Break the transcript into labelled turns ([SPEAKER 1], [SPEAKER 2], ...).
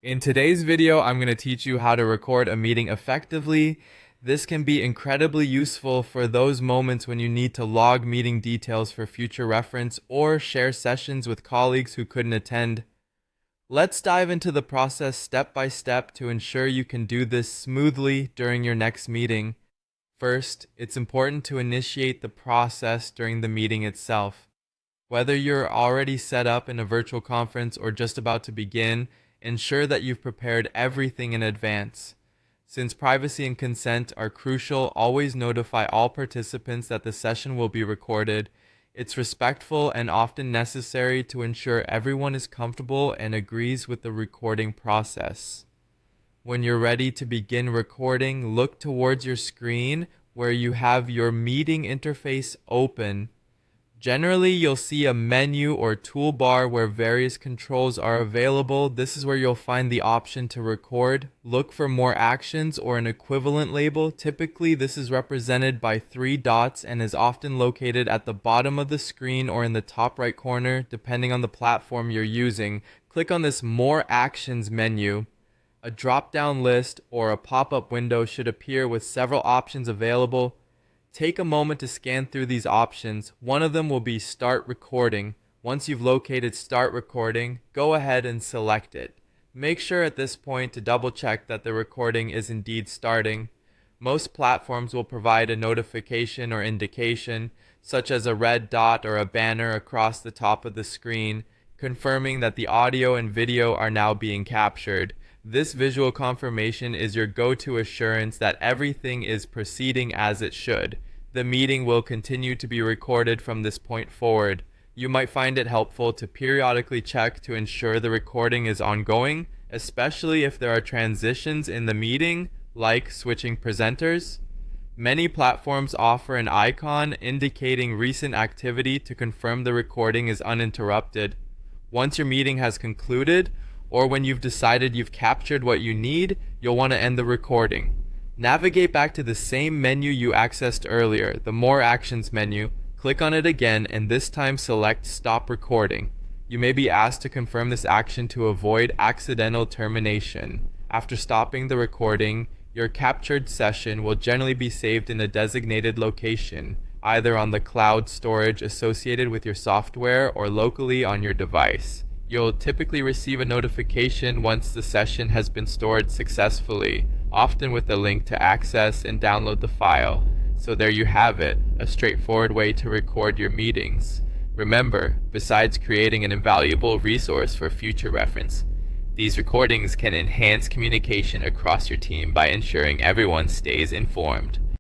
[SPEAKER 1] In today's video, I'm going to teach you how to record a meeting effectively. This can be incredibly useful for those moments when you need to log meeting details for future reference or share sessions with colleagues who couldn't attend. Let's dive into the process step by step to ensure you can do this smoothly during your next meeting. First, it's important to initiate the process during the meeting itself. Whether you're already set up in a virtual conference or just about to begin, ensure that you've prepared everything in advance. Since privacy and consent are crucial, always notify all participants that the session will be recorded. It's respectful and often necessary to ensure everyone is comfortable and agrees with the recording process. When you're ready to begin recording, look towards your screen where you have your meeting interface open. Generally, you'll see a menu or toolbar where various controls are available. This is where you'll find the option to record. Look for more actions or an equivalent label. Typically, this is represented by 3 dots and is often located at the bottom of the screen or in the top right corner, depending on the platform you're using. Click on this More Actions menu. A drop-down list or a pop-up window should appear with several options available. Take a moment to scan through these options. One of them will be Start Recording. Once you've located Start Recording, go ahead and select it. Make sure at this point to double check that the recording is indeed starting. Most platforms will provide a notification or indication, such as a red dot or a banner across the top of the screen, confirming that the audio and video are now being captured. This visual confirmation is your go-to assurance that everything is proceeding as it should. The meeting will continue to be recorded from this point forward. You might find it helpful to periodically check to ensure the recording is ongoing, especially if there are transitions in the meeting, like switching presenters. Many platforms offer an icon indicating recent activity to confirm the recording is uninterrupted. Once your meeting has concluded, or when you've decided you've captured what you need, you'll want to end the recording. Navigate back to the same menu you accessed earlier, the More Actions menu. Click on it again and this time select Stop Recording. You may be asked to confirm this action to avoid accidental termination. After stopping the recording, your captured session will generally be saved in a designated location, either on the cloud storage associated with your software or locally on your device. You'll typically receive a notification once the session has been stored successfully, often with a link to access and download the file. So there you have it, a straightforward way to record your meetings. Remember, besides creating an invaluable resource for future reference, these recordings can enhance communication across your team by ensuring everyone stays informed.